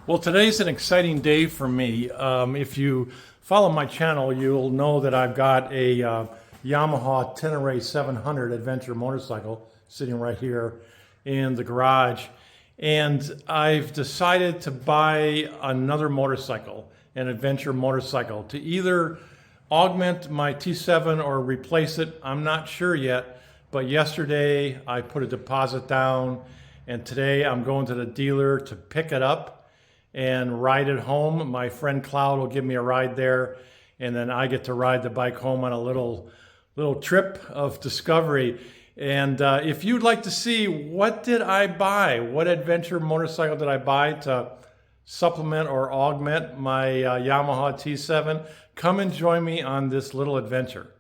Well, today's an exciting day for me. If you follow my channel, you'll know that I've got a Yamaha Tenere 700 adventure motorcycle sitting right here in the garage. And I've decided to buy another motorcycle, an adventure motorcycle, to either augment my T7 or replace it. I'm not sure yet, but yesterday I put a deposit down, and today I'm going to the dealer to pick it up and ride it home. My friend Cloud will give me a ride there, and then I get to ride the bike home on a little trip of discovery. And if you'd like to see what did I buy, what adventure motorcycle did I buy to supplement or augment my Yamaha T7, come and join me on this little adventure.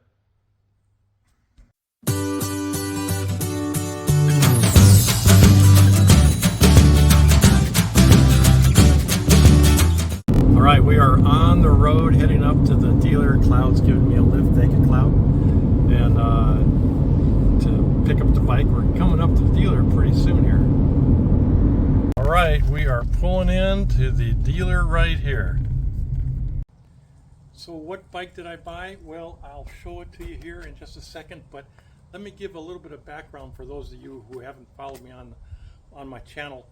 All right, we are on the road heading up to the dealer. Cloud's giving me a lift. Thank you, Cloud. And to pick up the bike, we're coming up to the dealer pretty soon here. All right, we are pulling in to the dealer right here. So what bike did I buy? Well, I'll show it to you here in just a second, but let me give a little bit of background for those of you who haven't followed me on my channel.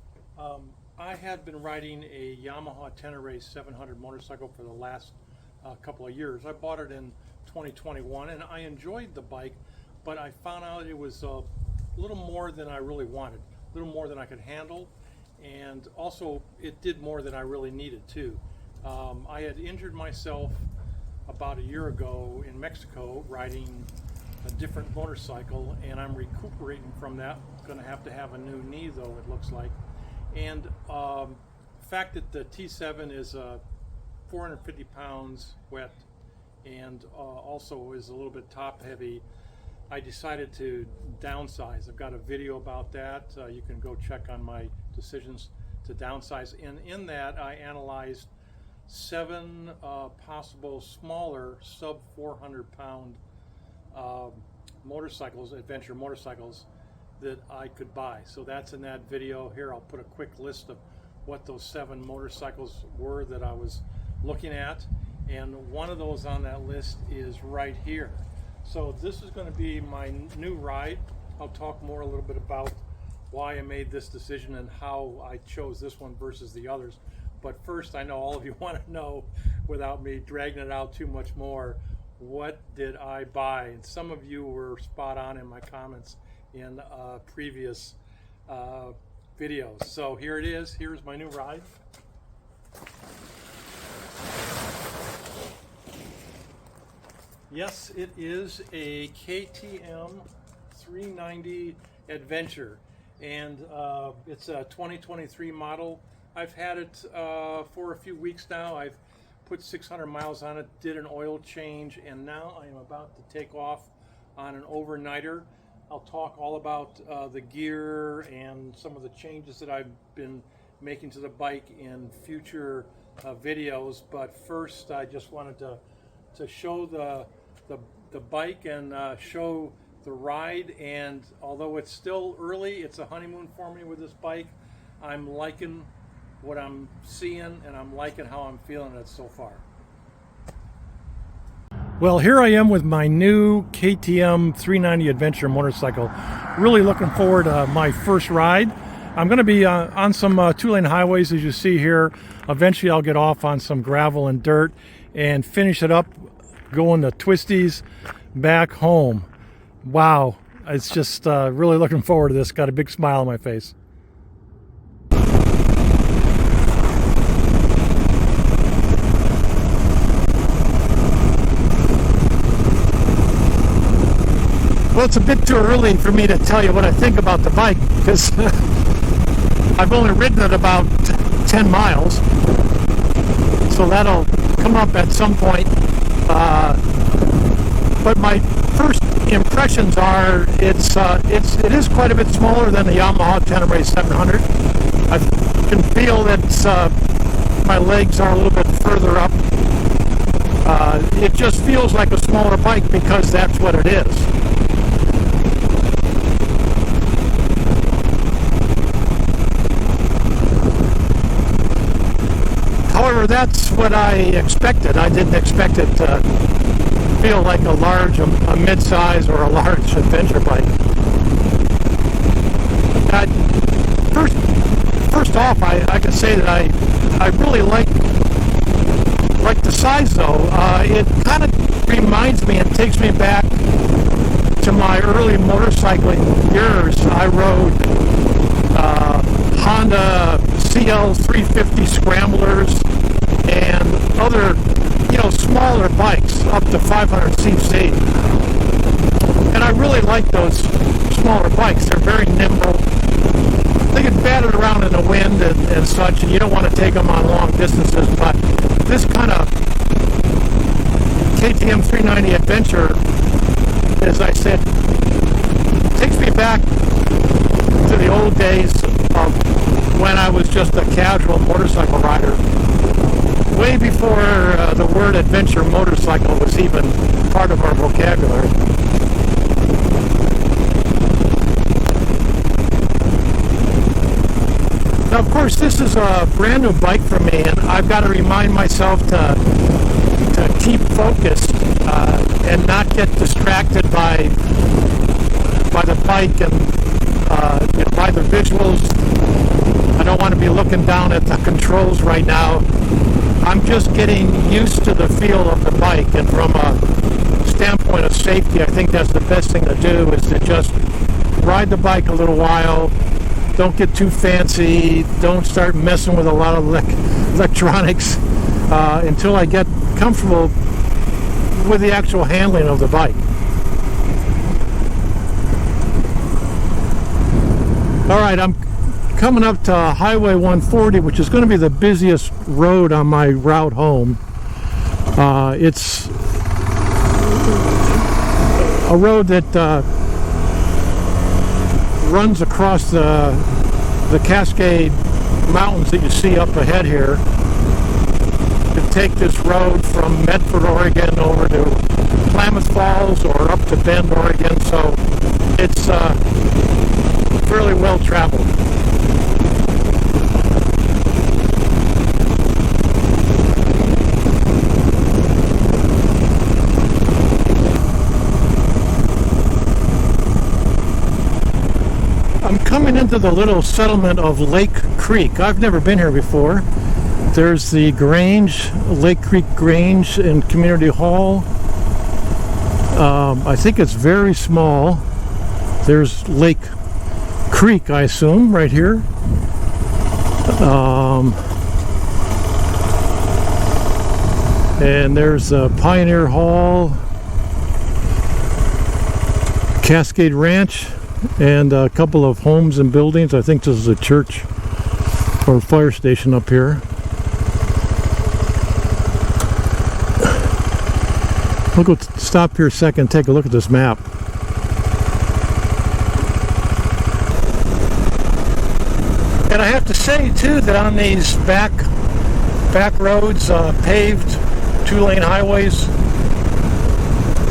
I had been riding a Yamaha Tenere 700 motorcycle for the last couple of years. I bought it in 2021 and I enjoyed the bike, but I found out it was a little more than I really wanted, a little more than I could handle, and also it did more than I really needed too. I had injured myself about a year ago in Mexico riding a different motorcycle, and I'm recuperating from that. Going to have a new knee though, it looks like. And the fact that the T7 is 450 pounds wet and also is a little bit top heavy, I decided to downsize. I've got a video about that. You can go check on my decisions to downsize. And in that, I analyzed 7 possible smaller sub 400 pound motorcycles, adventure motorcycles, that I could buy. So that's in that video. Here I'll put a quick list of what those 7 motorcycles were that I was looking at, and one of those on that list is right here. So this is going to be my new ride. I'll talk more a little bit about why I made this decision and how I chose this one versus the others. But first, I know all of you want to know, without me dragging it out too much more, what did I buy? And some of you were spot on in my comments in previous videos. So here it is. Here's my new ride. Yes, it is a KTM 390 Adventure, and it's a 2023 model. I've had it for a few weeks now. I've put 600 miles on it, did an oil change, and now I am about to take off on an overnighter. I'll talk all about the gear and some of the changes that I've been making to the bike in future videos. But first, I just wanted to show the bike and show the ride. And although it's still early, it's a honeymoon for me with this bike. I'm liking what I'm seeing, and I'm liking how I'm feeling it so far. Well, here I am with my new KTM 390 Adventure motorcycle. Really looking forward to my first ride. I'm going to be on some 2-lane highways, as you see here. Eventually I'll get off on some gravel and dirt and finish it up going to twisties back home. Wow, it's just really looking forward to this. Got a big smile on my face. Well, it's a bit too early for me to tell you what I think about the bike, because I've only ridden it about 10 miles, so that'll come up at some point. But my first impressions are it is quite a bit smaller than the Yamaha Tenere 700. I can feel that my legs are a little bit further up. It just feels like a smaller bike because that's what it is. However, that's what I expected. I didn't expect it to feel like a mid-size or a large adventure bike. First off, I can say that I really like the size though. It kind of reminds me and takes me back to my early motorcycling years. I rode Honda CL350 Scramblers and other, smaller bikes up to 500 cc. And I really like those smaller bikes. They're very nimble. They get battered around in the wind and such, and you don't want to take them on long distances, but this kind of KTM 390 adventure, as I said, takes me back to the old days of when I was just a casual motorcycle rider, way before the word adventure motorcycle was even part of our vocabulary. Now, of course, this is a brand new bike for me, and I've got to remind myself to keep focused and not get distracted by the bike and by the visuals. I don't want to be looking down at the controls right now. I'm just getting used to the feel of the bike, and from a standpoint of safety, I think that's the best thing to do, is to just ride the bike a little while. Don't get too fancy. Don't start messing with a lot of electronics until I get comfortable with the actual handling of the bike. All right, I'm coming up to Highway 140, which is going to be the busiest road on my route home. It's a road that runs across the Cascade Mountains that you see up ahead here. You take this road from Medford, Oregon over to Klamath Falls or up to Bend, Oregon, so it's fairly well traveled. I'm coming into the little settlement of Lake Creek. I've never been here before. There's the Grange, Lake Creek Grange and Community Hall. I think it's very small. There's Lake Creek, I assume, right here. And there's Pioneer Hall, Cascade Ranch, and a couple of homes and buildings. I think this is a church or fire station up here. We'll go stop here a second and take a look at this map. And I have to say too that on these back roads, paved 2-lane highways,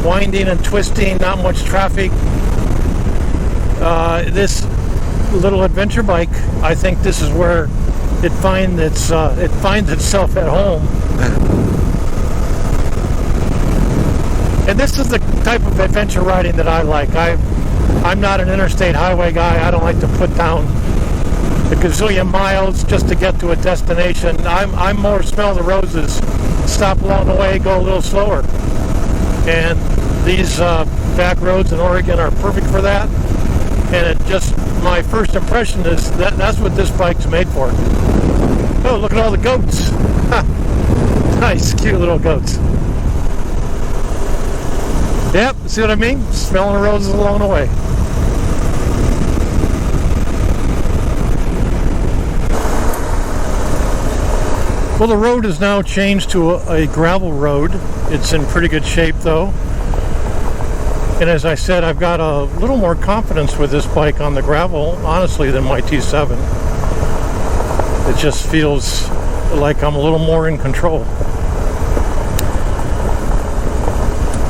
winding and twisting, not much traffic, this little adventure bike, I think this is where it finds itself at home. And this is the type of adventure riding that I like. I'm not an interstate highway guy. I don't like to put down a gazillion miles just to get to a destination. I'm more smell the roses, stop along the way, go a little slower. And these back roads in Oregon are perfect for that. And my first impression is that's what this bike's made for. Oh, look at all the goats. Nice, cute little goats. Yep, see what I mean? Smelling the roses along the way. Well, the road is now changed to a gravel road. It's in pretty good shape though. And as I said, I've got a little more confidence with this bike on the gravel, honestly, than my T7. It just feels like I'm a little more in control.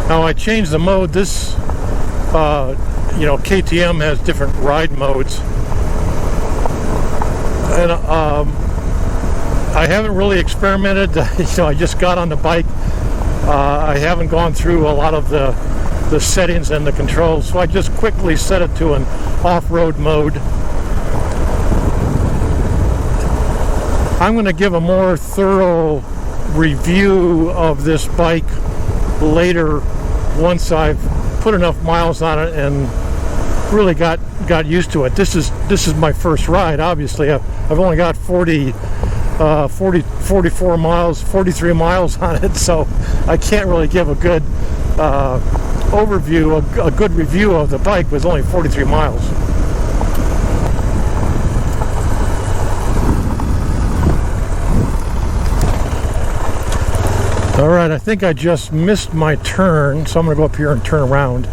Now, I changed the mode. This, KTM has different ride modes. And I haven't really experimented. I just got on the bike. I haven't gone through a lot of the settings and the controls, so I just quickly set it to an off-road mode. I'm going to give a more thorough review of this bike later once I've put enough miles on it and really got used to it. This is my first ride. Obviously, I've only got 44 miles, 43 miles on it, so I can't really give a good overview, a good review of the bike with only 43 miles. All right, I think I just missed my turn, so I'm going to go up here and turn around.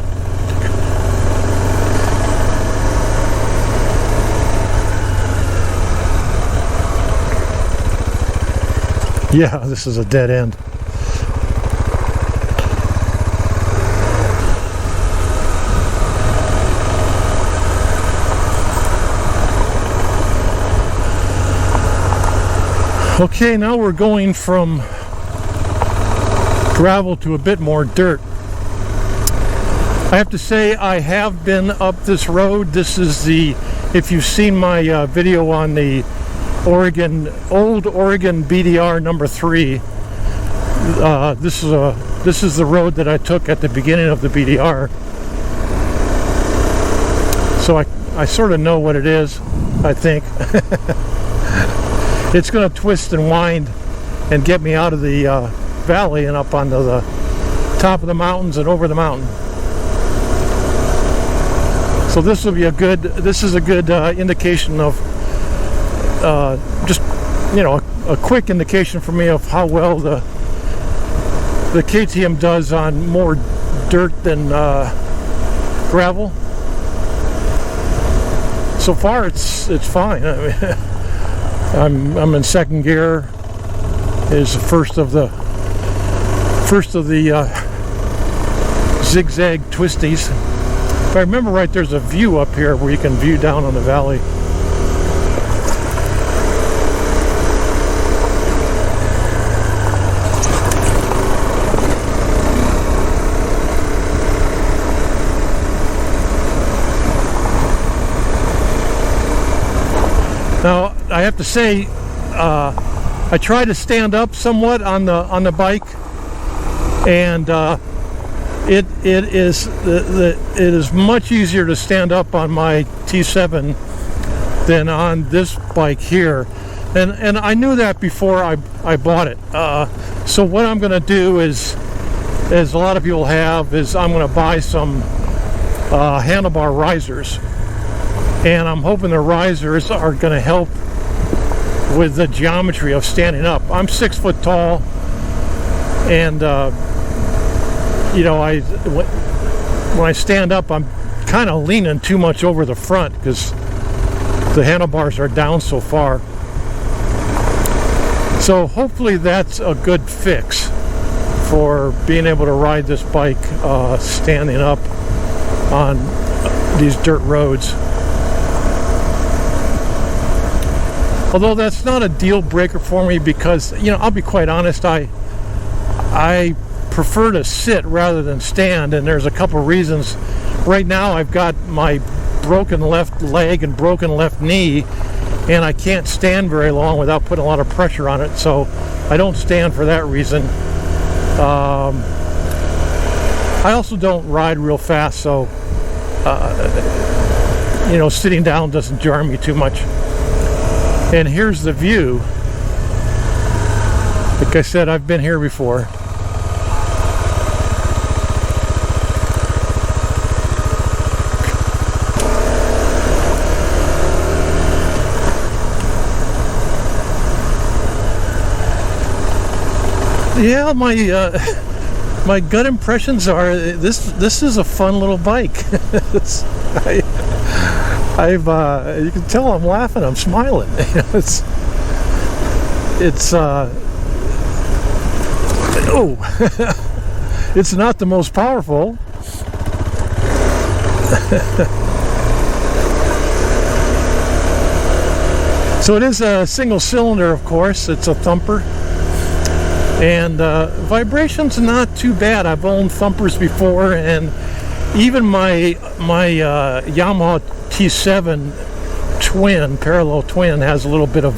Yeah, this is a dead end. Okay, now we're going from gravel to a bit more dirt. I have to say I have been up this road. This is if you've seen my video on the old Oregon BDR number 3, this is the road that I took at the beginning of the BDR. So I sort of know what it is, I think. It's going to twist and wind and get me out of the valley and up onto the top of the mountains and over the mountain. So this is a good indication of just, a quick indication for me of how well the KTM does on more dirt than gravel. So far it's fine. I mean, I'm in second gear. Is the first of the zigzag twisties. If I remember right, there's a view up here where you can view down on the valley. Now, I have to say, I try to stand up somewhat on the bike, and it is much easier to stand up on my T7 than on this bike here, and I knew that before I bought it. So what I'm going to do is, as a lot of people have, is I'm going to buy some handlebar risers. And I'm hoping the risers are going to help with the geometry of standing up. I'm 6 foot tall, and when I stand up, I'm kind of leaning too much over the front because the handlebars are down so far. So hopefully that's a good fix for being able to ride this bike standing up on these dirt roads. Although that's not a deal breaker for me because, I'll be quite honest, I prefer to sit rather than stand, and there's a couple reasons. Right now I've got my broken left leg and broken left knee, and I can't stand very long without putting a lot of pressure on it, so I don't stand for that reason. I also don't ride real fast, so sitting down doesn't jar me too much. And here's the view. Like I said, I've been here before. Yeah, my gut impressions are this is a fun little bike. You can tell I'm laughing, I'm smiling. It's not the most powerful. So it is a single cylinder, of course. It's a thumper. And vibration's not too bad. I've owned thumpers before, and even my Yamaha T7 twin, parallel twin, has a little bit of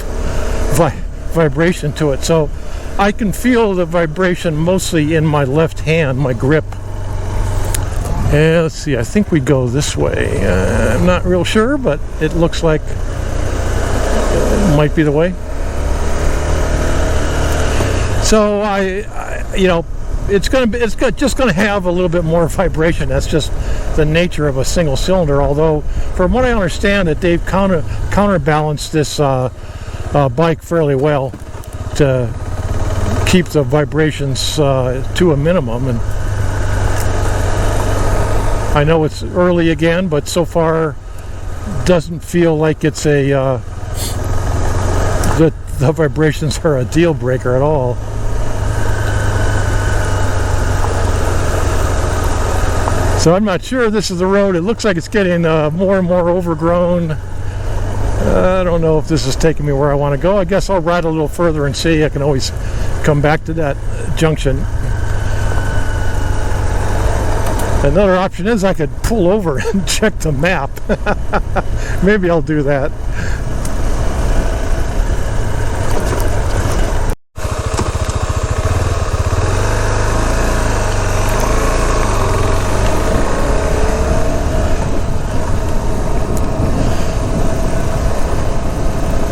vibration to it. So I can feel the vibration mostly in my left hand, my grip. And let's see, I think we go this way. I'm not real sure, but it looks like it might be the way. So you know, it's just gonna have a little bit more vibration. That's just the nature of a single cylinder. Although, from what I understand, that they've counterbalanced this bike fairly well to keep the vibrations to a minimum. And I know it's early again, but so far doesn't feel like it's the vibrations are a deal breaker at all. So I'm not sure this is the road. It looks like it's getting more and more overgrown. I don't know if this is taking me where I want to go. I guess I'll ride a little further and see. I can always come back to that junction. Another option is I could pull over and check the map. Maybe I'll do that.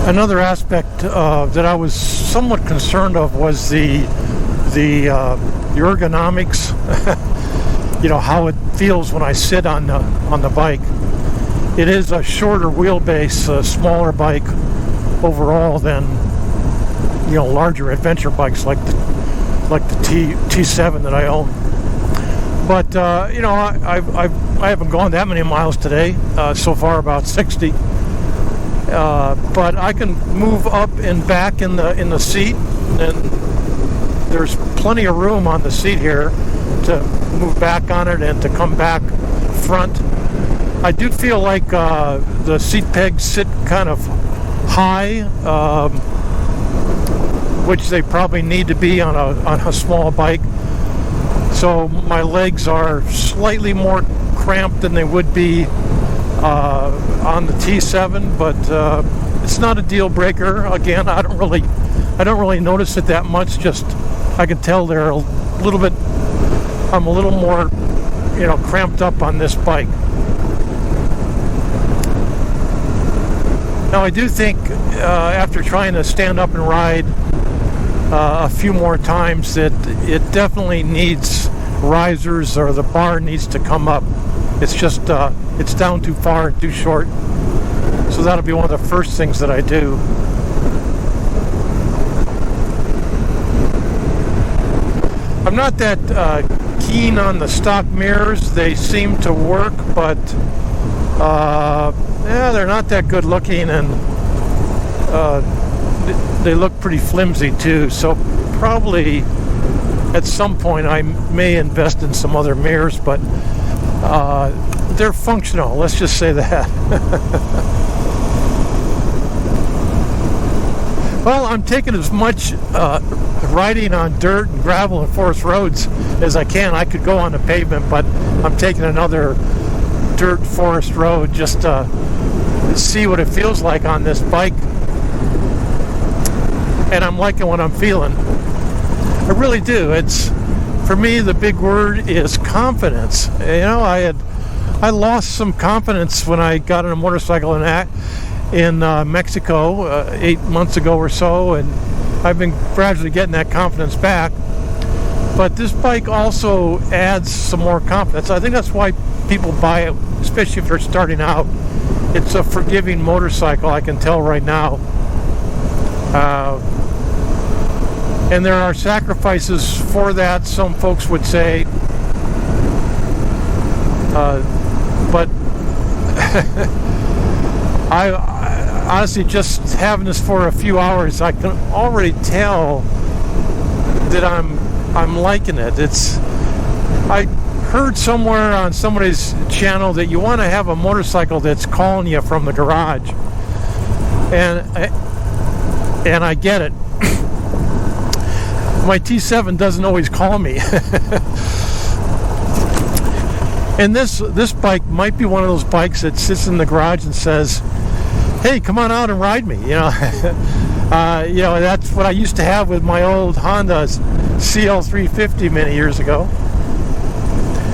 Another aspect that I was somewhat concerned of was the ergonomics. You know, how it feels when I sit on the bike. It is a shorter wheelbase, a smaller bike overall than, you know, larger adventure bikes like the T7 that I own. But you know, I haven't gone that many miles today. So far, about 60. But I can move up and back in the seat, and there's plenty of room on the seat here to move back on it and to come back front. I do feel like the seat pegs sit kind of high, which they probably need to be on a small bike. So my legs are slightly more cramped than they would be on the T7, but it's not a deal breaker. Again, I don't really notice it that much. Just I can tell they're a little bit. I'm a little more, you know, cramped up on this bike. Now I do think after trying to stand up and ride a few more times that it definitely needs risers, or the bar needs to come up. It's just it's down too far and too short. So that'll be one of the first things that I do. I'm not that keen on the stock mirrors. They seem to work, but yeah, they're not that good looking, and they look pretty flimsy too. So probably at some point I may invest in some other mirrors, but they're functional, let's just say that. Well, I'm taking as much riding on dirt and gravel and forest roads as I can. I could go on the pavement, but I'm taking another dirt forest road just to see what it feels like on this bike. And I'm liking what I'm feeling. I really do. It's, for me, the big word is confidence. You know, I lost some confidence when I got on a motorcycle in Mexico 8 months ago or so, and I've been gradually getting that confidence back. But this bike also adds some more confidence. I think that's why people buy it, especially if they're starting out. It's a forgiving motorcycle, I can tell right now. And there are sacrifices for that, some folks would say. But I honestly, just having this for a few hours, I can already tell that I'm liking it. I heard somewhere on somebody's channel that you want to have a motorcycle that's calling you from the garage. and I get it. My T7 doesn't always call me. And this bike might be one of those bikes that sits in the garage and says, hey, come on out and ride me, you know. That's what I used to have with my old Honda CL350 many years ago.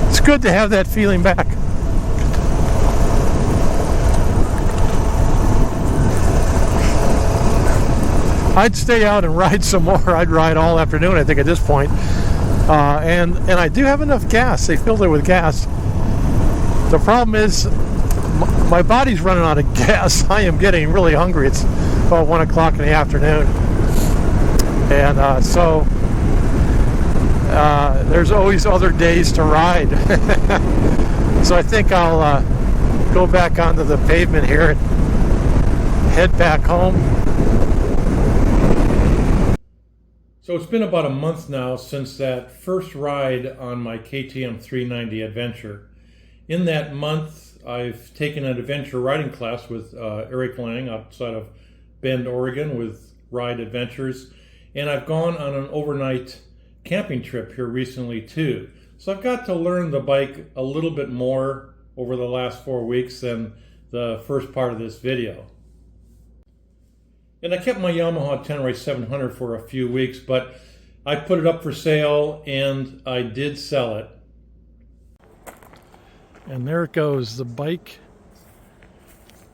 It's good to have that feeling back. I'd stay out and ride some more. I'd ride all afternoon, I think, at this point. And I do have enough gas. They filled it with gas. The problem is my body's running out of gas. I am getting really hungry. It's about 1 o'clock in the afternoon. And so there's always other days to ride. So I think I'll go back onto the pavement here and head back home. So it's been about a month now since that first ride on my KTM 390 Adventure. In that month, I've taken an adventure riding class with Eric Lang outside of Bend, Oregon with Ride Adventures. And I've gone on an overnight camping trip here recently too. So I've got to learn the bike a little bit more over the last 4 weeks than the first part of this video. And I kept my Yamaha Tenere 700 for a few weeks, but I put it up for sale and I did sell it. And there it goes. The bike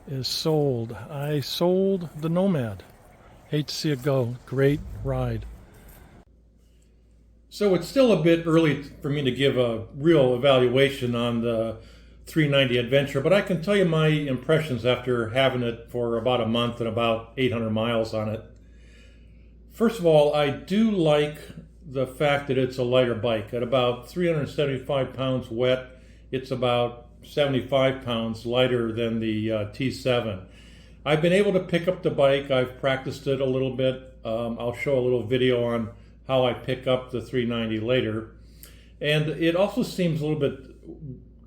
is sold. I sold the Nomad. Hate to see it go. Great ride. So it's still a bit early for me to give a real evaluation on the 390 Adventure, but I can tell you my impressions after having it for about a month and about 800 miles on it. First of all, I do like the fact that it's a lighter bike. At about 375 pounds wet, it's about 75 pounds lighter than the T7. I've been able to pick up the bike. I've practiced it a little bit. I'll show a little video on how I pick up the 390 later. And it also seems a little bit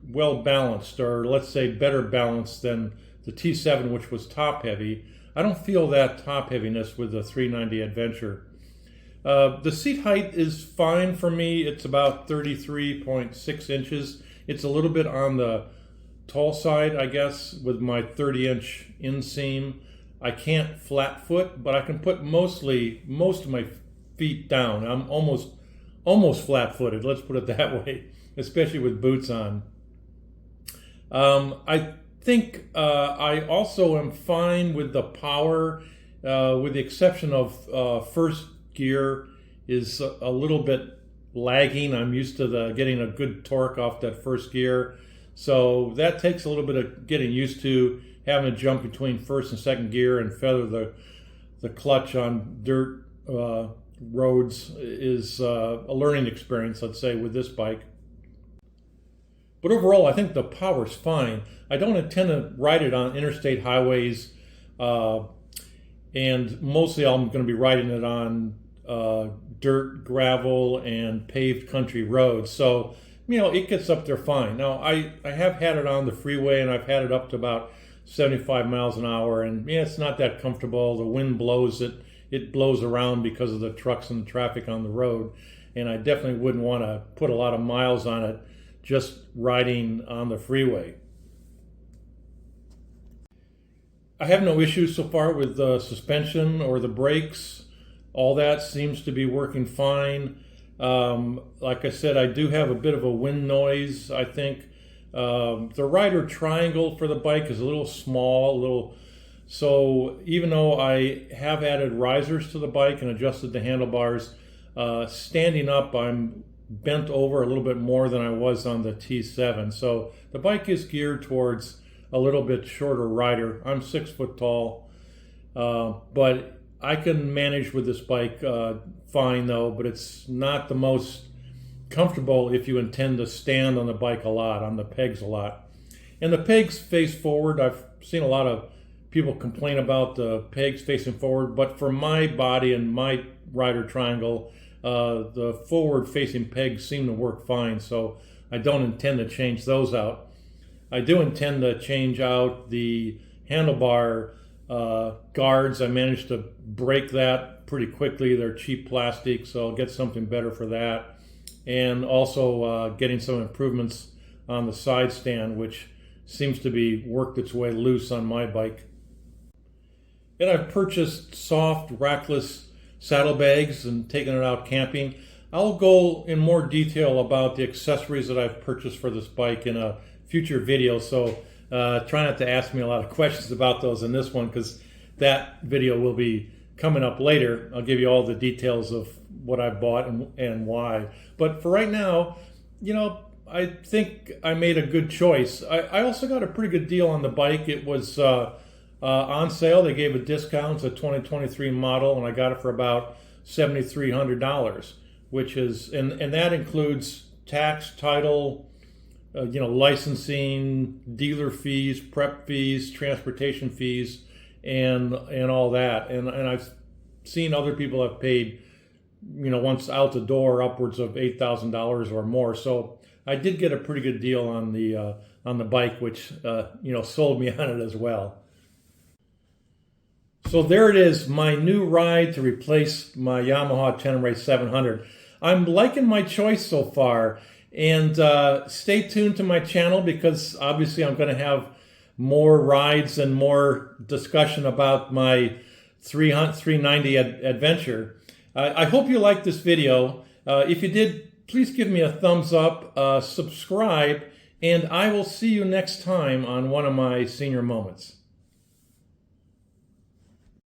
well balanced, or let's say better balanced than the T7, which was top heavy. I don't feel that top heaviness with the 390 Adventure. The seat height is fine for me. It's about 33.6 inches. It's a little bit on the tall side, I guess, with my 30-inch inseam. I can't flat foot, but I can put most of my feet down. I'm almost flat-footed, let's put it that way, especially with boots on. I think I also am fine with the power, with the exception of first gear is a little bit lagging. I'm used to getting a good torque off that first gear. So that takes a little bit of getting used to, having to jump between first and second gear and feather the clutch on dirt roads is a learning experience, let's say, with this bike. But overall, I think the power's fine. I don't intend to ride it on interstate highways, and mostly I'm going to be riding it on dirt, gravel, and paved country roads. So, it gets up there fine. Now, I have had it on the freeway, and I've had it up to about 75 miles an hour, and it's not that comfortable. The wind blows it. It blows around because of the trucks and the traffic on the road, and I definitely wouldn't want to put a lot of miles on it just riding on the freeway. I have no issues so far with the suspension or the brakes. All that seems to be working fine. Like I said, I do have a bit of a wind noise, I think. The rider triangle for the bike is a little small, so even though I have added risers to the bike and adjusted the handlebars, standing up I'm bent over a little bit more than I was on the T7. So the bike is geared towards a little bit shorter rider. I'm 6 foot tall, but I can manage with this bike fine though, but it's not the most comfortable if you intend to stand on the bike a lot, on the pegs a lot. And the pegs face forward. I've seen a lot of people complain about the pegs facing forward, but for my body and my rider triangle, the forward-facing pegs seem to work fine, so I don't intend to change those out. I do intend to change out the handlebar guards. I managed to break that pretty quickly. They're cheap plastic, so I'll get something better for that. And also getting some improvements on the side stand, which seems to be worked its way loose on my bike. And I've purchased soft, rackless saddlebags and taken it out camping. I'll go in more detail about the accessories that I've purchased for this bike in a future video, so try not to ask me a lot of questions about those in this one, because that video will be coming up later. I'll give you all the details of what I bought and why. But for right now, you know, I think I made a good choice. I also got a pretty good deal on the bike. It was on sale. They gave a discount. It's a 2023 model, and I got it for about $7,300, which is, and that includes tax, title, you know, licensing, dealer fees, prep fees, transportation fees, and all that. And I've seen other people have paid, you know, once out the door, upwards of $8,000 or more. So I did get a pretty good deal on the bike, which you know, sold me on it as well. So there it is, my new ride to replace my Yamaha Tenere 700. I'm liking my choice so far, and stay tuned to my channel, because obviously I'm going to have more rides and more discussion about my 390 adventure. I hope you liked this video. If you did, please give me a thumbs up, subscribe, and I will see you next time on one of my senior moments.